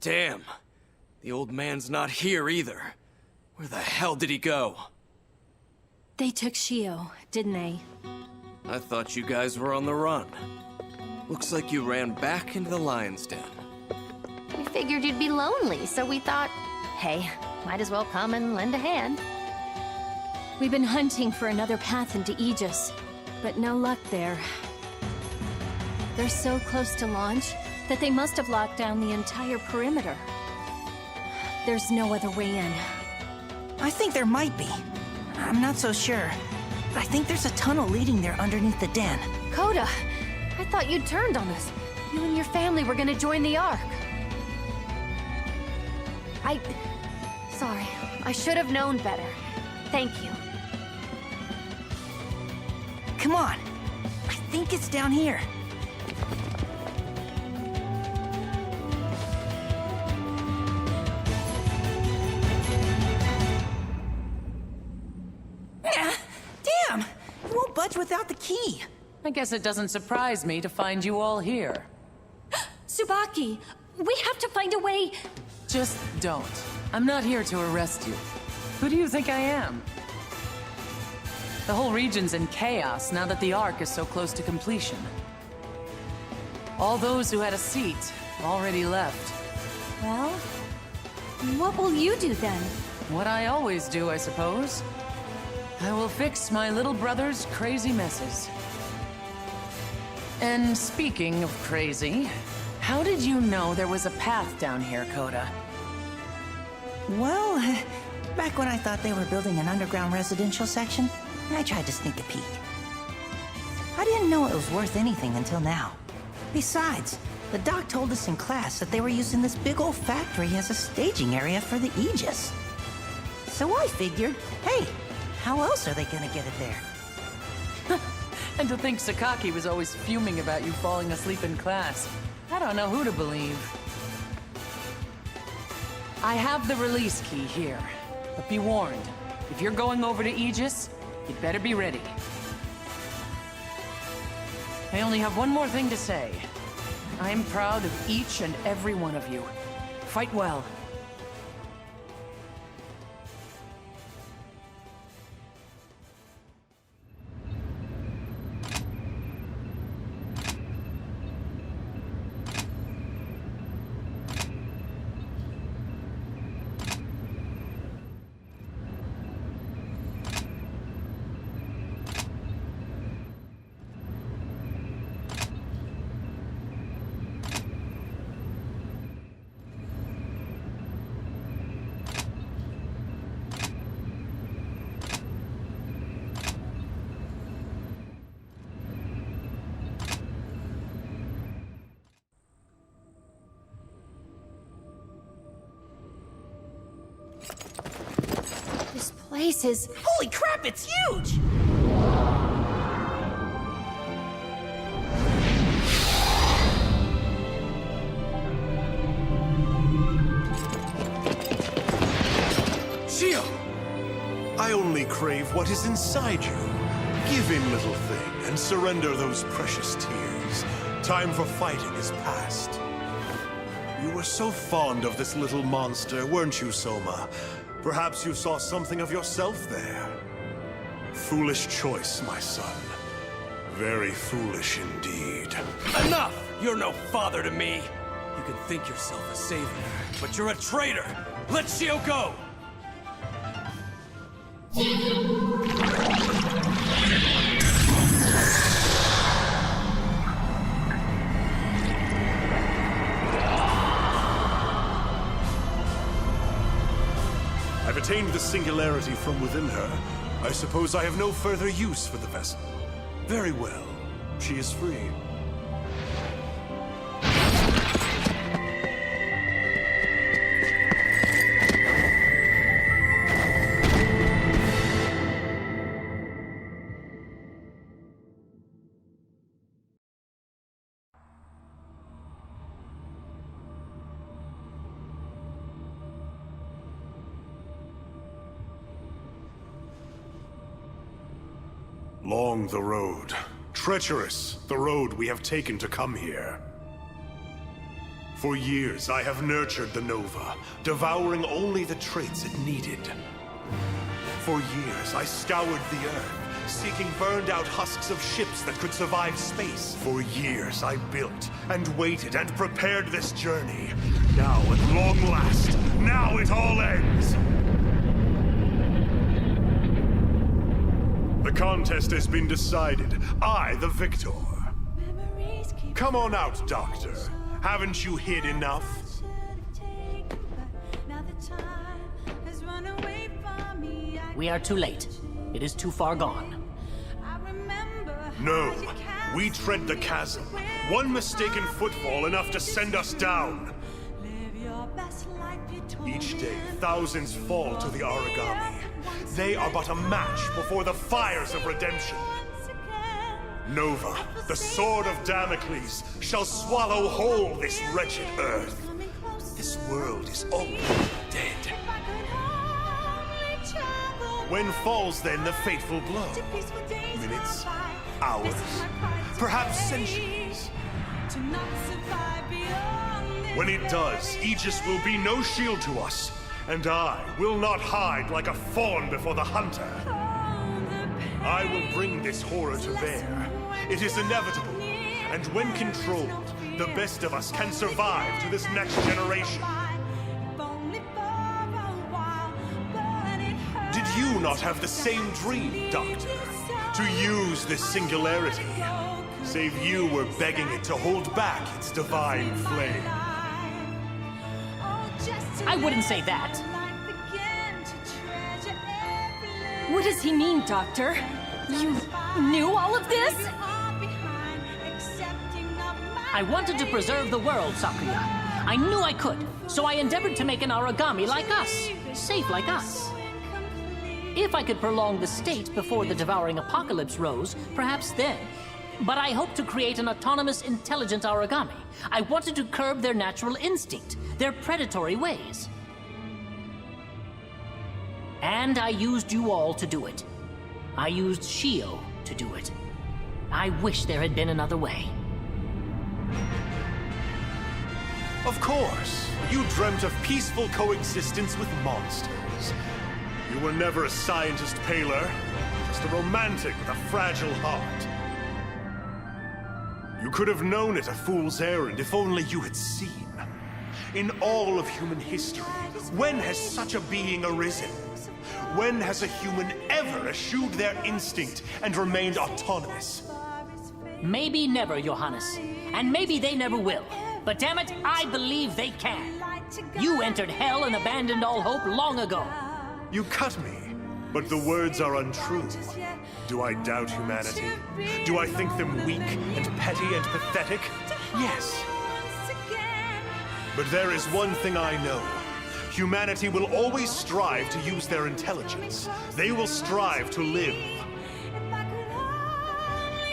Damn. The old man's not here either. Where the hell did he go? They took Shio, didn't they? I thought you guys were on the run. Looks like you ran back into the lion's den. We figured you'd be lonely, so we thought, hey, might as well come and lend a hand. We've been hunting for another path into Aegis, but no luck there. They're so close to launch that they must have locked down the entire perimeter. There's no other way in. I think there might be. I'm not so sure. But I think there's a tunnel leading there underneath the den. Coda, I thought you'd turned on us. You and your family were gonna join the Ark. Sorry, I should have known better. Thank you. Come on. I think it's down here. Damn! You won't budge without the key. I guess it doesn't surprise me to find you all here. Tsubaki! We have to find a way... Just don't. I'm not here to arrest you. Who do you think I am? The whole region's in chaos now that the Ark is so close to completion. All those who had a seat already left. Well, what will you do then? What I always do, I suppose. I will fix my little brother's crazy messes. And speaking of crazy, how did you know there was a path down here, Coda? Well, back when I thought they were building an underground residential section, I tried to sneak a peek. I didn't know it was worth anything until now. Besides, the doc told us in class that they were using this big old factory as a staging area for the Aegis. So I figured, hey, how else are they gonna get it there? And to think Sakaki was always fuming about you falling asleep in class. I don't know who to believe. I have the release key here, but be warned, if you're going over to Aegis, you'd better be ready. I only have one more thing to say. I'm proud of each and every one of you. Fight well. This place is... Holy crap, it's huge! Shio! I only crave what is inside you. Give in, little thing, and surrender those precious tears. Time for fighting is past. You were so fond of this little monster, weren't you, Soma? Perhaps you saw something of yourself there. Foolish choice, my son. Very foolish indeed. Enough! You're no father to me! You can think yourself a savior, but you're a traitor! Let Shio go! I've attained the singularity from within her. I suppose I have no further use for the vessel. Very well. She is free. Long the road. Treacherous, the road we have taken to come here. For years, I have nurtured the Nova, devouring only the traits it needed. For years, I scoured the Earth, seeking burned-out husks of ships that could survive space. For years, I built and waited and prepared this journey. Now, at long last, now it all ends! The contest has been decided. I, the victor. Come on out, Doctor. Haven't you hid enough? We are too late. It is too far gone. No. We tread the chasm. One mistaken footfall enough to send us down. Each day, thousands fall to the Aragami. They are but a match before the fires of redemption. Nova, the sword of Damocles, shall swallow whole this wretched Earth. This world is already dead. When falls then the fateful blow? Minutes? Hours? Perhaps centuries? When it does, Aegis will be no shield to us, and I will not hide like a fawn before the hunter. I will bring this horror to bear. It is inevitable, and when controlled, the best of us can survive to this next generation. Did you not have the same dream, Doctor? To use this singularity? Save you were begging it to hold back its divine flame. I wouldn't say that. What does he mean, Doctor? You knew all of this? I wanted to preserve the world, Sakuya. I knew I could, so I endeavored to make an Aragami like us, safe like us. If I could prolong the state before the devouring apocalypse rose, perhaps then. But I hoped to create an autonomous, intelligent Aragami. I wanted to curb their natural instinct, their predatory ways. And I used you all to do it. I used Shio to do it. I wish there had been another way. Of course, you dreamt of peaceful coexistence with monsters. You were never a scientist, Paler. Just a romantic with a fragile heart. You could have known it a fool's errand if only you had seen. In all of human history, when has such a being arisen? When has a human ever eschewed their instinct and remained autonomous? Maybe never, Johannes. And maybe they never will. But damn it, I believe they can. You entered hell and abandoned all hope long ago. You cut me, but the words are untrue. Do I doubt humanity? Do I think them weak and petty and pathetic? Yes. But there is one thing I know. Humanity will always strive to use their intelligence. They will strive to live.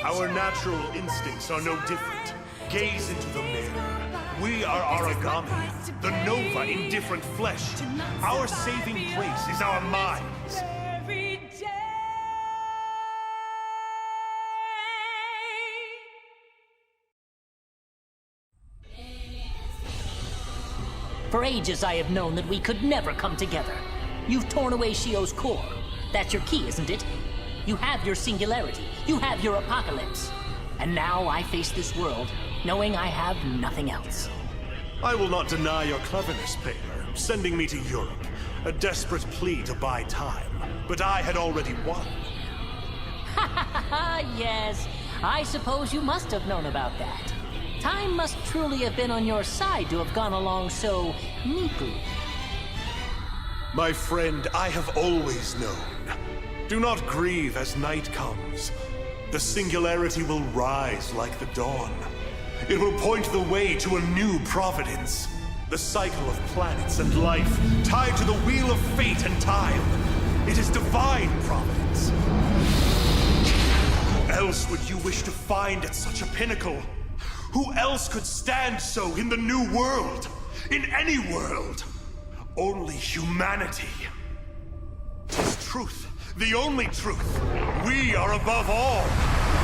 Our natural instincts are no different. Gaze into the mirror. We are Aragami, the Nova in different flesh. Our saving place is our minds. For ages I have known that we could never come together. You've torn away Shio's core. That's your key, isn't it? You have your singularity. You have your apocalypse. And now I face this world, knowing I have nothing else. I will not deny your cleverness, Paler, sending me to Europe. A desperate plea to buy time. But I had already won. Yes, I suppose you must have known about that. Time must truly have been on your side to have gone along so neatly. My friend, I have always known. Do not grieve as night comes. The singularity will rise like the dawn. It will point the way to a new providence. The cycle of planets and life, tied to the wheel of fate and time. It is divine providence. Who else would you wish to find at such a pinnacle? Who else could stand so in the new world? In any world? Only humanity. 'Tis truth, the only truth. We are above all.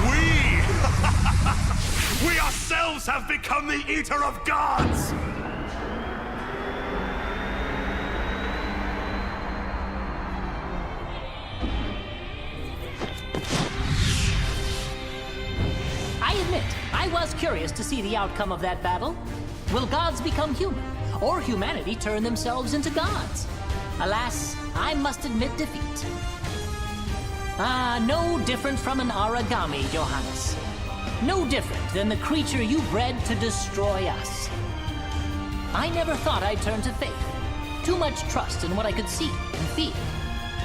We! We ourselves have become the Eater of Gods! I admit, I was curious to see the outcome of that battle. Will gods become human, or humanity turn themselves into gods? Alas, I must admit defeat. No different from an Aragami, Johannes. No different than the creature you bred to destroy us. I never thought I'd turn to faith. Too much trust in what I could see and feel.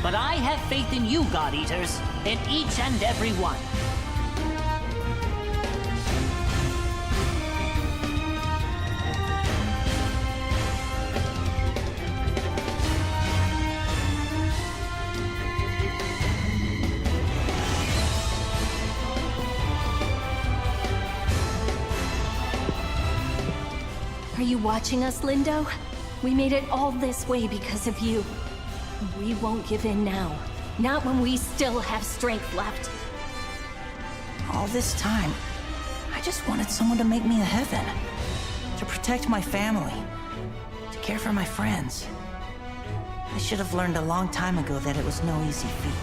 But I have faith in you, God Eaters, in each and every one. Are you watching us, Lindo? We made it all this way because of you. We won't give in now. Not when we still have strength left. All this time, I just wanted someone to make me a heaven. To protect my family. To care for my friends. I should have learned a long time ago that it was no easy feat.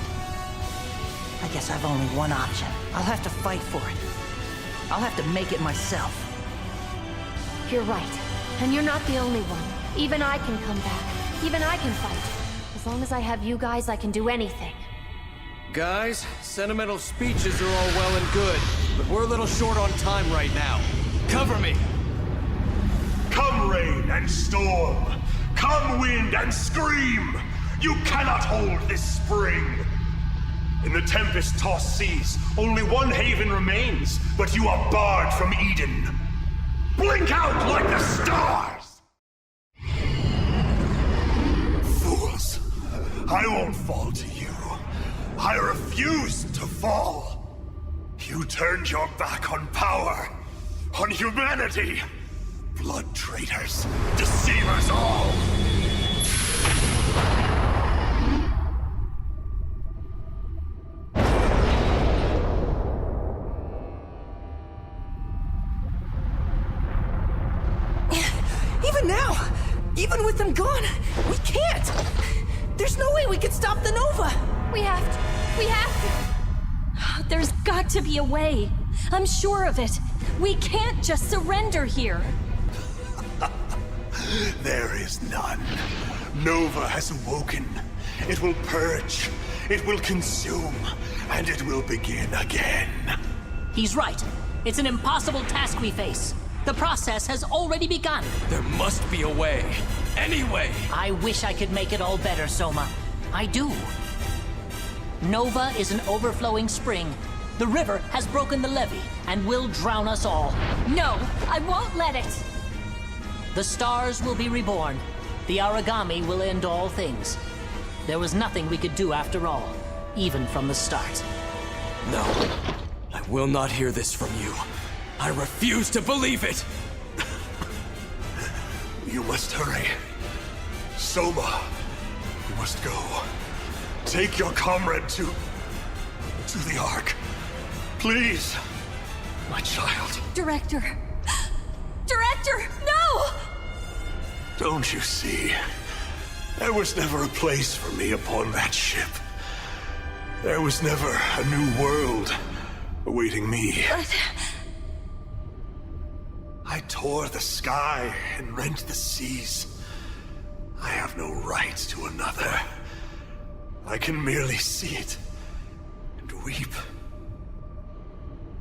I guess I've only one option. I'll have to fight for it. I'll have to make it myself. You're right. And you're not the only one. Even I can come back. Even I can fight. As long as I have you guys, I can do anything. Guys, sentimental speeches are all well and good, but we're a little short on time right now. Cover me! Come rain and storm! Come wind and scream! You cannot hold this spring! In the tempest-tossed seas, only one haven remains, but you are barred from Eden. Blink out like the stars! Fools! I won't fall to you. I refuse to fall. You turned your back on power, on humanity. Blood traitors, deceivers all! Even now, even with them gone, we can't! There's no way we could stop the Nova! We have to. We have to. There's got to be a way. I'm sure of it. We can't just surrender here. There is none. Nova has awoken. It will purge, it will consume, and it will begin again. He's right. It's an impossible task we face. The process has already begun. There must be a way. Any way! I wish I could make it all better, Soma. I do. Nova is an overflowing spring. The river has broken the levee and will drown us all. No, I won't let it. The stars will be reborn. The Aragami will end all things. There was nothing we could do after all, even from the start. No, I will not hear this from you. I refuse to believe it! You must hurry. Soma, you must go. Take your comrade to the Ark. Please, my child. Director. Director, no! Don't you see? There was never a place for me upon that ship. There was never a new world awaiting me. But... I tore the sky and rent the seas. I have no right to another. I can merely see it and weep.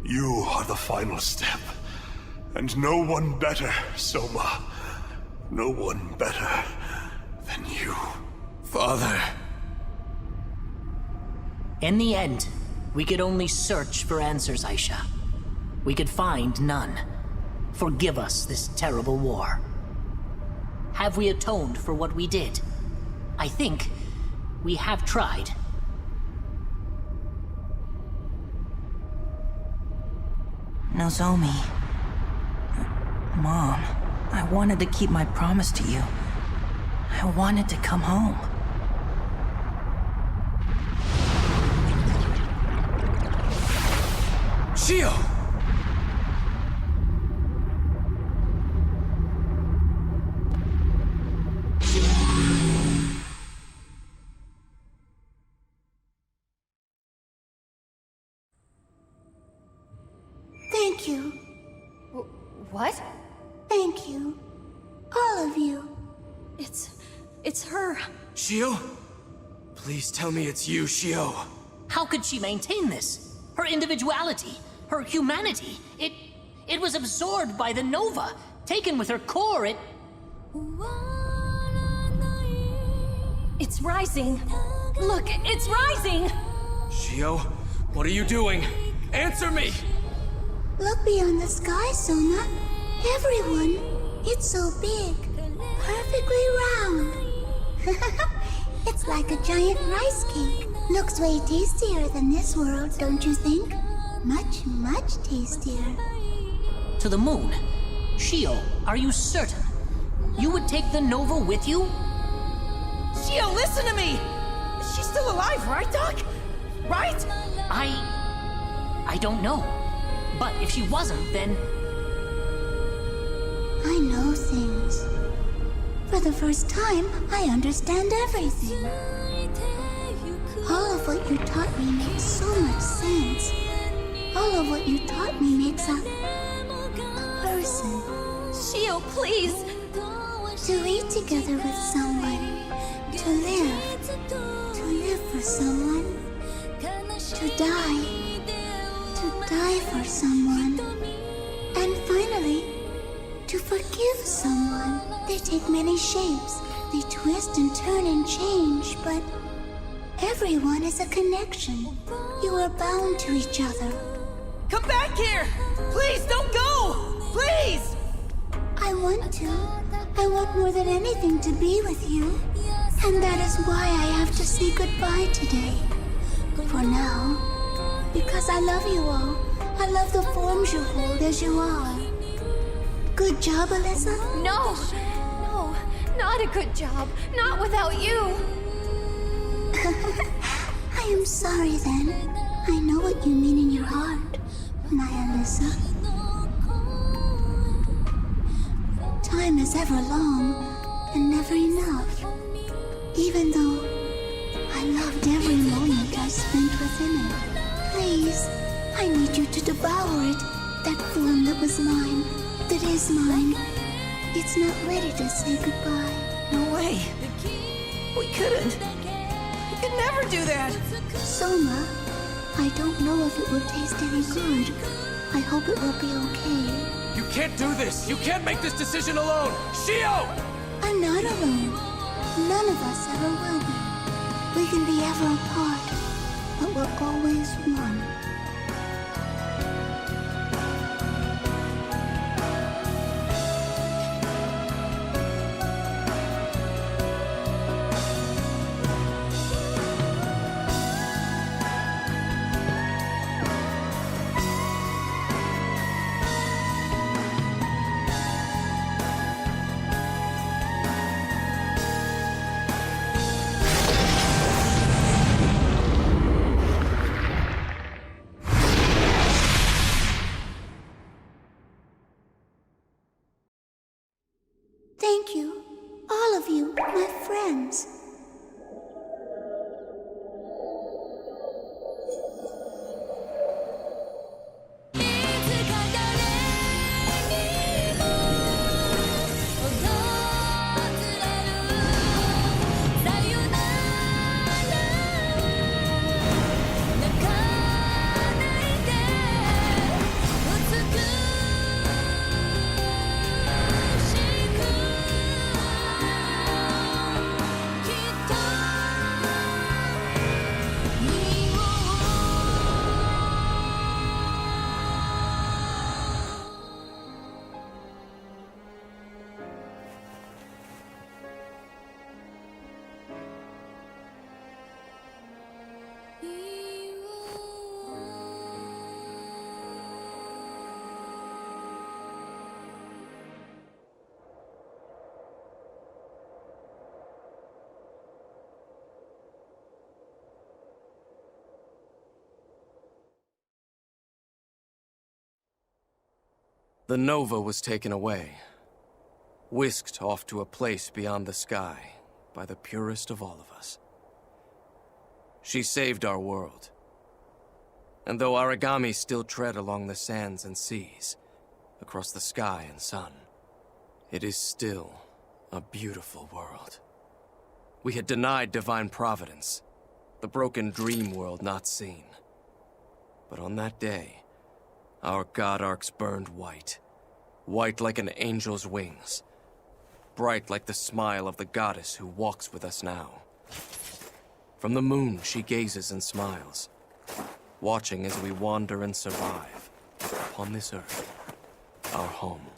You are the final step, and no one better, Soma. No one better than you. Father. In the end, we could only search for answers, Aisha. We could find none. Forgive us this terrible war. Have we atoned for what we did? I think we have tried. Nozomi. Mom, I wanted to keep my promise to you. I wanted to come home. Shio! you. All of you. It's her. Shio? Please tell me it's you, Shio. How could she maintain this? Her individuality, her humanity, it was absorbed by the Nova, taken with her core, It's rising. Look, it's rising! Shio, what are you doing? Answer me! Look beyond the sky, Soma. Everyone. It's so big. Perfectly round. It's like a giant rice cake. Looks way tastier than this world, don't you think? Much, much tastier. to the moon. Shio, are you certain? You would take the Nova with you? Shio, listen to me! She's still alive, right, Doc? Right? I don't know. But if she wasn't, then... I know things. For the first time, I understand everything. All of what you taught me makes so much sense. All of what you taught me makes a person. Shio, please! To be together with someone. To live for someone. To die for someone. And finally, to forgive someone. They take many shapes. They twist and turn and change, but everyone is a connection. You are bound to each other. Come back here! Please, don't go! Please! I want to. I want more than anything to be with you. And that is why I have to say goodbye today. For now. Because I love you all. I love the forms you hold as you are. Good job, Alyssa? No! No, not a good job. Not without you. I am sorry then. I know what you mean in your heart, my Alyssa. Time is ever long and never enough. Even though I loved every moment I spent within it. Please, I need you to devour it. That form that was mine, that is mine. It's not ready to say goodbye. No way. We couldn't. We could never do that. Soma, I don't know if it will taste any good. I hope it will be okay. You can't do this! You can't make this decision alone! Shio! I'm not alone. None of us ever will be. We can be ever apart, but we're always one. Thank you, all of you, my friends. The Nova was taken away. Whisked off to a place beyond the sky by the purest of all of us. She saved our world. And though Aragami still tread along the sands and seas, across the sky and sun, It is still a beautiful world. We had denied divine providence, the broken dream world not seen. But on that day, our god arcs burned white. White like an angel's wings. Bright like the smile of the goddess who walks with us now. From the moon she gazes and smiles, watching as we wander and survive upon this earth, our home.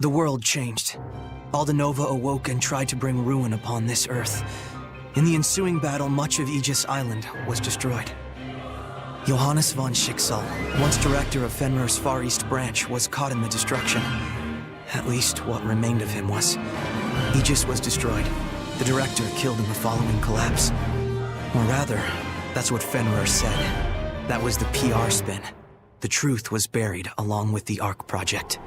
The world changed. Aldenova awoke and tried to bring ruin upon this Earth. In the ensuing battle, much of Aegis Island was destroyed. Johannes von Schicksal, once director of Fenrir's Far East branch, was caught in the destruction. At least, what remained of him was. Aegis was destroyed. The director killed in the following collapse. Or rather, that's what Fenrir said. That was the PR spin. The truth was buried along with the Ark project.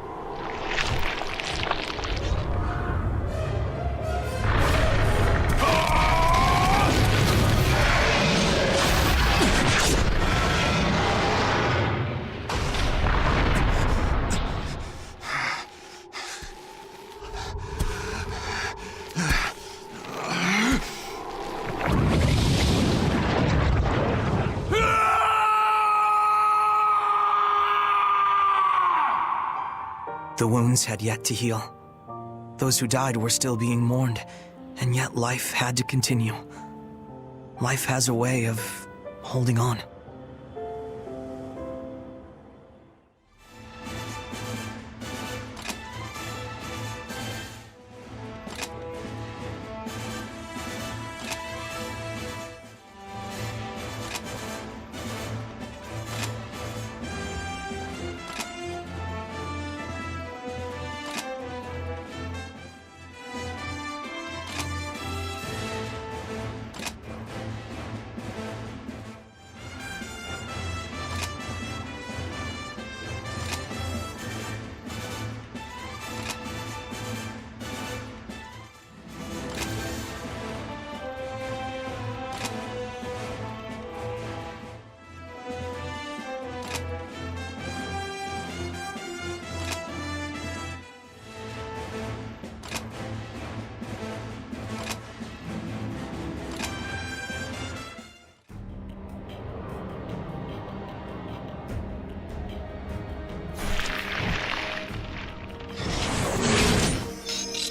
The wounds had yet to heal. Those who died were still being mourned, and yet life had to continue. Life has a way of holding on.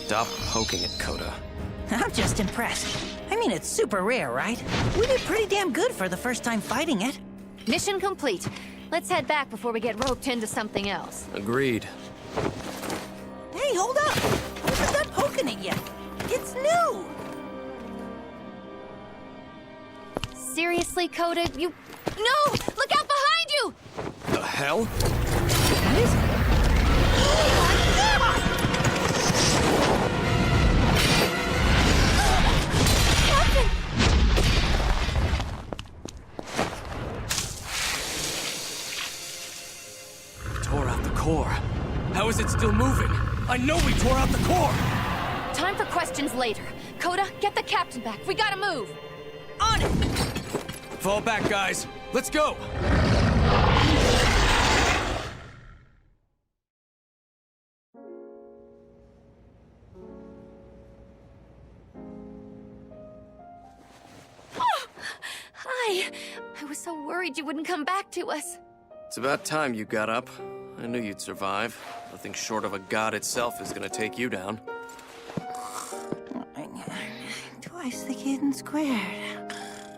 Stop poking it, Coda. I'm just impressed. I mean, it's super rare, right? We did pretty damn good for the first time fighting it. Mission complete. Let's head back before we get roped into something else. Agreed. Hey, hold up! I haven't done poking it yet. It's new! Seriously, Coda, you... No! Look out behind you! The hell? What is it? Oh my God! Captain! Tore out the core. How is it still moving? I know we tore out the core! Time for questions later. Coda, get the captain back. We gotta move. On it! Fall back, guys. Let's go! Hi. I was so worried you wouldn't come back to us. It's about time you got up. I knew you'd survive. Nothing short of a god itself is gonna take you down. Twice the kid and squared.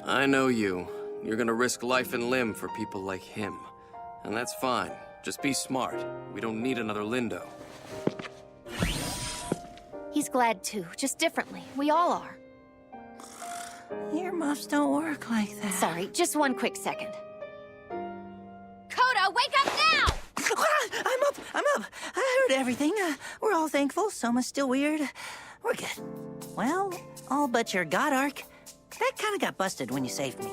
I know you. You're gonna risk life and limb for people like him. And that's fine. Just be smart. We don't need another Lindo. He's glad too, just differently. We all are. Earmuffs don't work like that. Sorry, just one quick second. Coda, wake up now! I'm up! I heard everything. We're all thankful. Soma's still weird. We're good. Well, all but your god arc. That kind of got busted when you saved me.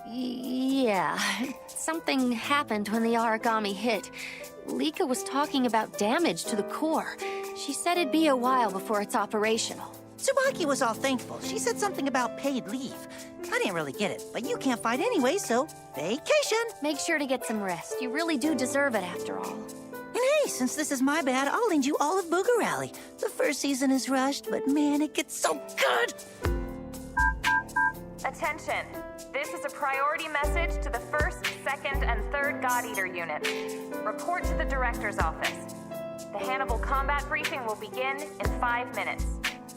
Yeah, something happened when the Aragami hit. Lika was talking about damage to the core. She said it'd be a while before it's operational. Tsubaki was all thankful. She said something about paid leave. I didn't really get it, but you can't fight anyway, so vacation. Make sure to get some rest. You really do deserve it after all. And hey, since this is my bad, I'll lend you all of Booger Rally. The first season is rushed, but man, it gets so good! Attention. This is a priority message to the 1st, 2nd, and 3rd God Eater units. Report to the Director's office. The Hannibal combat briefing will begin in 5 minutes.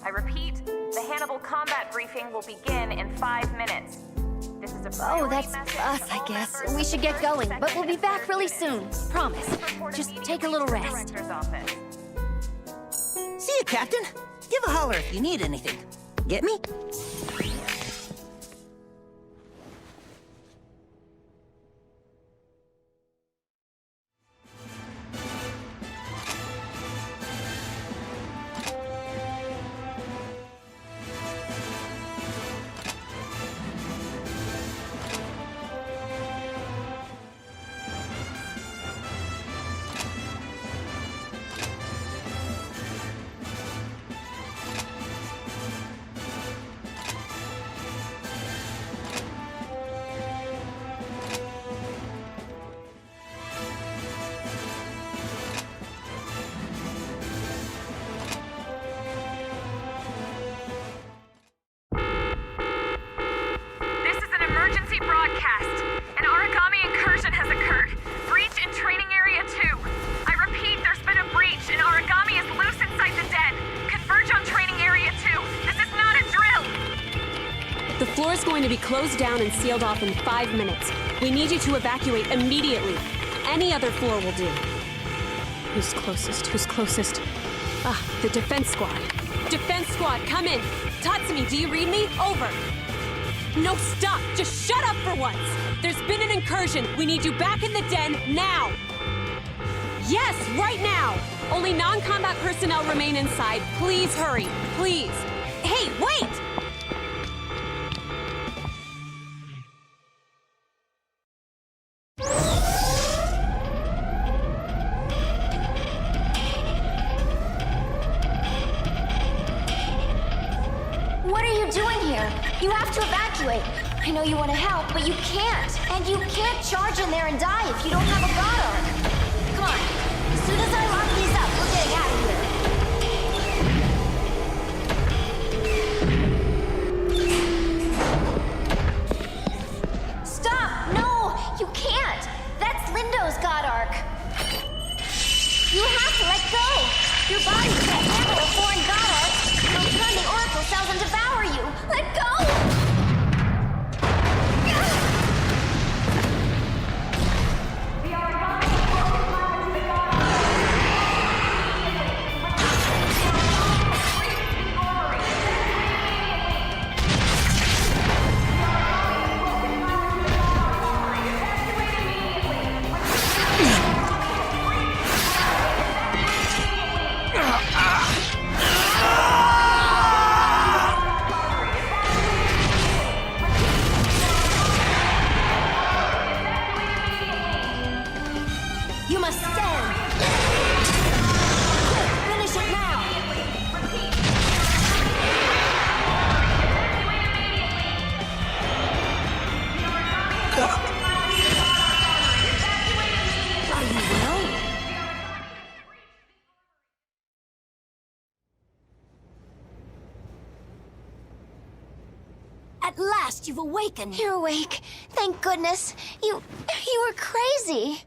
I repeat, the Hannibal combat briefing will begin in 5 minutes. This is a priority that's message us, to I all guess. members We of should the get 1st, going, but 2nd, we'll be and back 3rd really sections. soon. Promise. Report Just immediately take a little to the rest. Director's office. See you, Captain. Give a holler if you need anything. Get me? This is an emergency broadcast. An Aragami incursion has occurred. Breach in training area 2. I repeat, there's been a breach and Aragami is loose inside the den. Converge on training area 2. This is not a drill. The floor is going to be closed down and sealed off in 5 minutes. We need you to evacuate immediately. Any other floor will do. Who's closest? Who's closest? Ah, the defense squad. Defense squad, come in. Tatsumi, do you read me? Over. No, stop! Just shut up for once! There's been an incursion. We need you back in the den now! Yes, right now! Only non-combat personnel remain inside. Please hurry. Please. Hey, wait! What are you doing here? You have to evacuate. I know you want to help, but you can't. And you can't charge in there and die if you don't have a god arc. Come on. As soon as I lock these up, we're getting out of here. Stop! No! You can't! That's Lindo's god arc. You have to let go! Your body can't handle a foreign cells and devour you! Let go! You must stand! Quick, finish it now! Are you well? At last, you've awakened. You're awake. Thank goodness. You were crazy.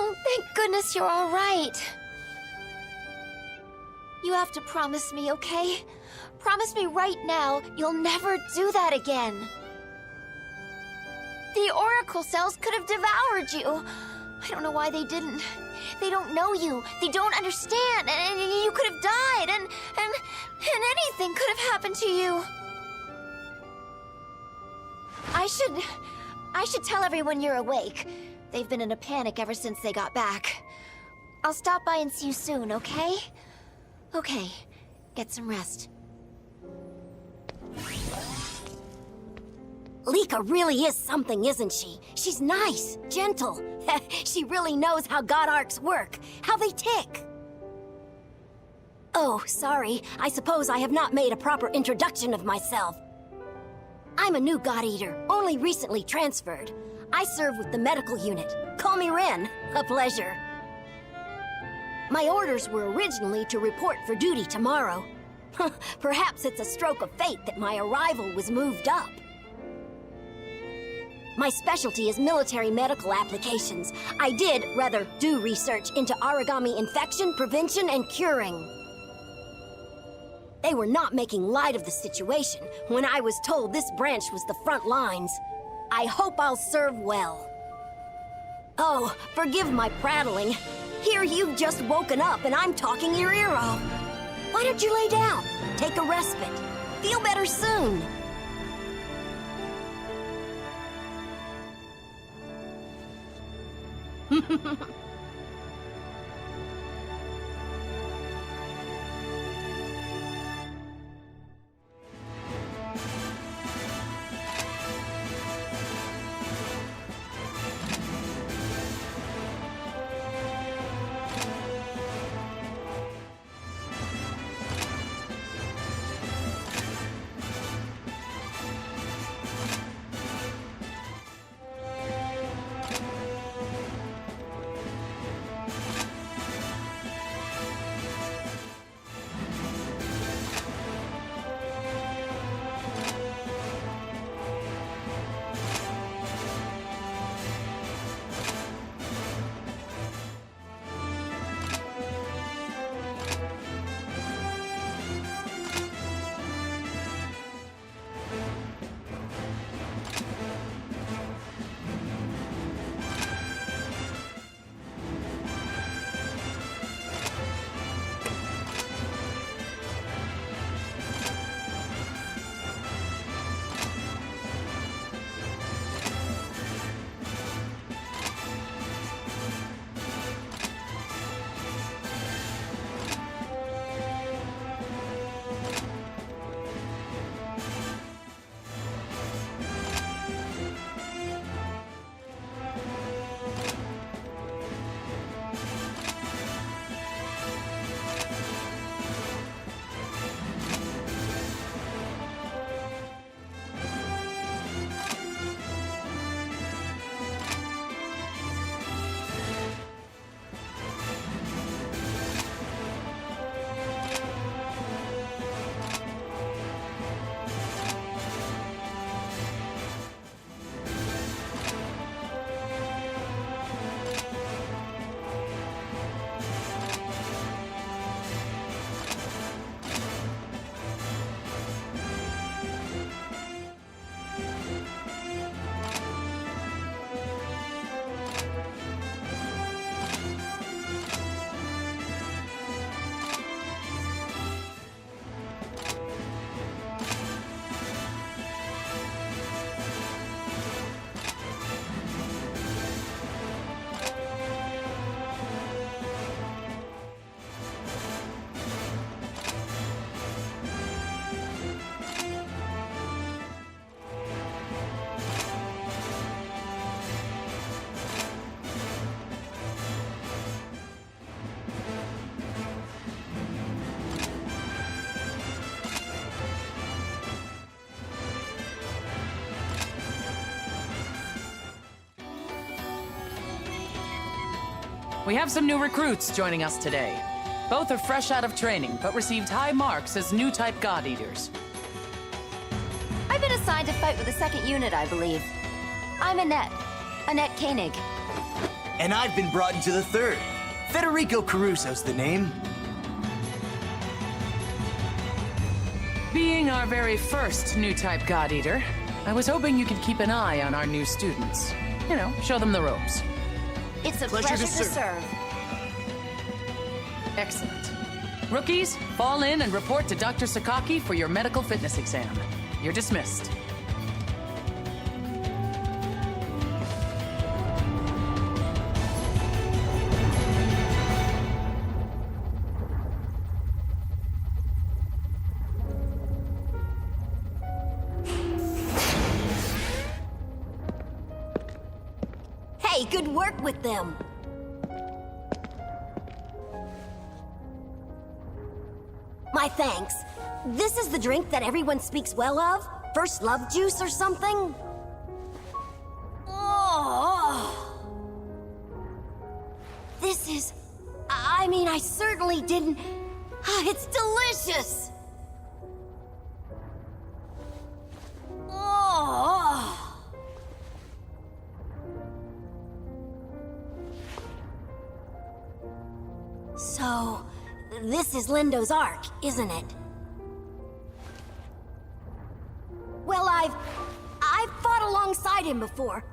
Oh, thank goodness you're all right. You have to promise me, okay? Promise me right now you'll never do that again. The Oracle cells could have devoured you. I don't know why they didn't. They don't know you. They don't understand. And you could have died. And anything could have happened to you. I should tell everyone you're awake. They've been in a panic ever since they got back. I'll stop by and see you soon, okay? Okay. Get some rest. Lika really is something, isn't she? She's nice, gentle. She really knows how God Arcs work, how they tick. Oh, sorry. I suppose I have not made a proper introduction of myself. I'm a new God Eater, only recently transferred. I serve with the medical unit. Call me Ren. A pleasure. My orders were originally to report for duty tomorrow. Perhaps it's a stroke of fate that my arrival was moved up. My specialty is military medical applications. I did, rather, do research into origami infection, prevention, and curing. They were not making light of the situation when I was told this branch was the front lines. I hope I'll serve well. Oh, forgive my prattling. Here you've just woken up and I'm talking your ear off. Why don't you lay down? Take a respite. Feel better soon. We have some new recruits joining us today. Both are fresh out of training, but received high marks as new type God Eaters. I've been assigned to fight with the 2nd unit, I believe. I'm Annette. Annette Koenig. And I've been brought into the 3rd. Federico Caruso's the name. Being our very first new type God Eater, I was hoping you could keep an eye on our new students. You know, show them the ropes. It's a pleasure to serve. Excellent. Rookies, fall in and report to Dr. Sakaki for your medical fitness exam. You're dismissed. Hey, good work with them. My thanks. This is the drink that everyone speaks well of? First love juice or something? Oh. This is... I mean, I certainly didn't... It's delicious! Oh. So... this is Lindo's Ark, isn't it? Well, I've fought alongside him before.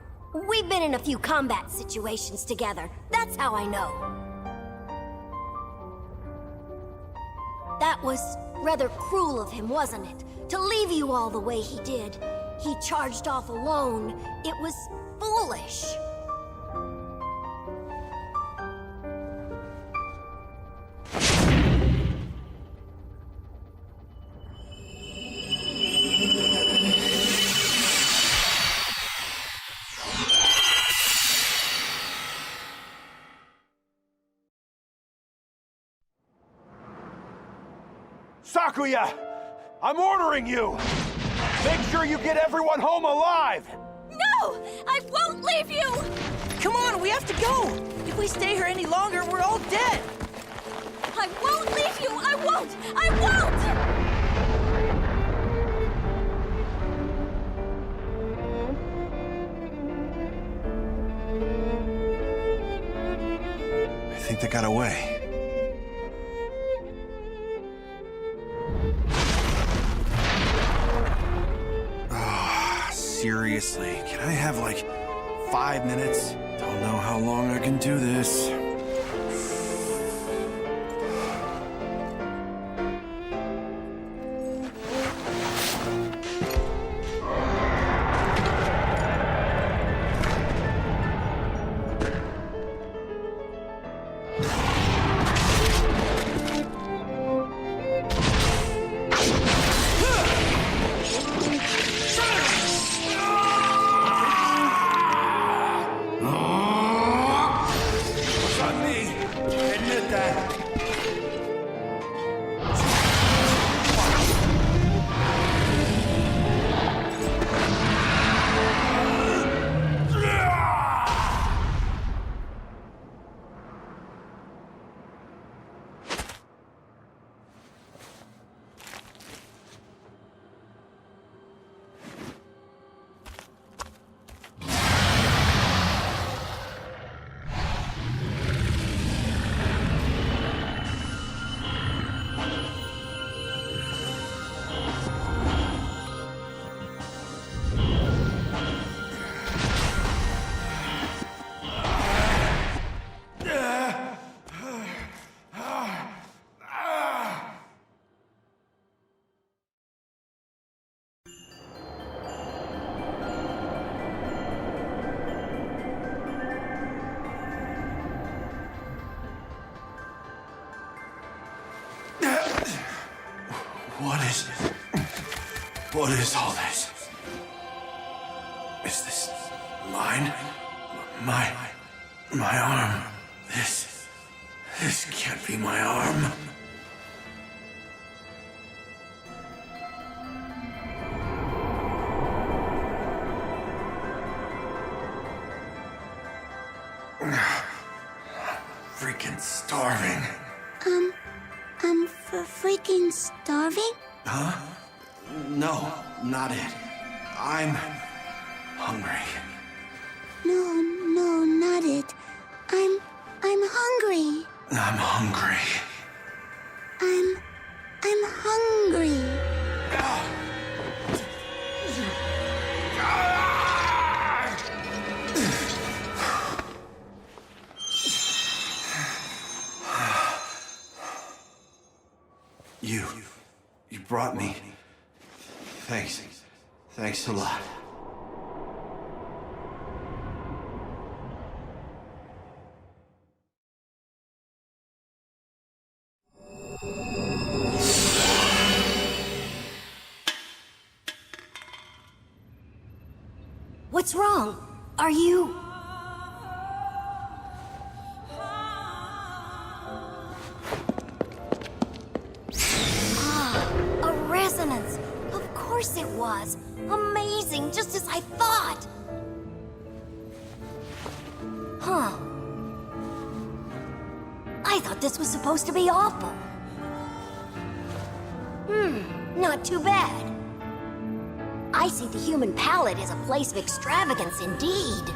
We've been in a few combat situations together. That's how I know. That was rather cruel of him, wasn't it? To leave you all the way he did. He charged off alone. It was foolish. Sakuya! I'm ordering you! Make sure you get everyone home alive! No! I won't leave you! Come on, we have to go! If we stay here any longer, we're all dead! I won't leave you! I won't! I won't! I think they got away. Seriously, can I have like 5 minutes? Don't know how long I can do this. What is all this? Is this mine? My arm. This can't be my arm. starving. For freaking starving? Huh? No, not it. I'm hungry. No, not it. I'm hungry. I'm hungry. I'm hungry. You brought me. Thanks. Thanks a lot. What's wrong? Are you... A resonance! Of course it was! Amazing, just as I thought! Huh. I thought this was supposed to be awful. Not too bad. I see the human palate as a place of extravagance indeed.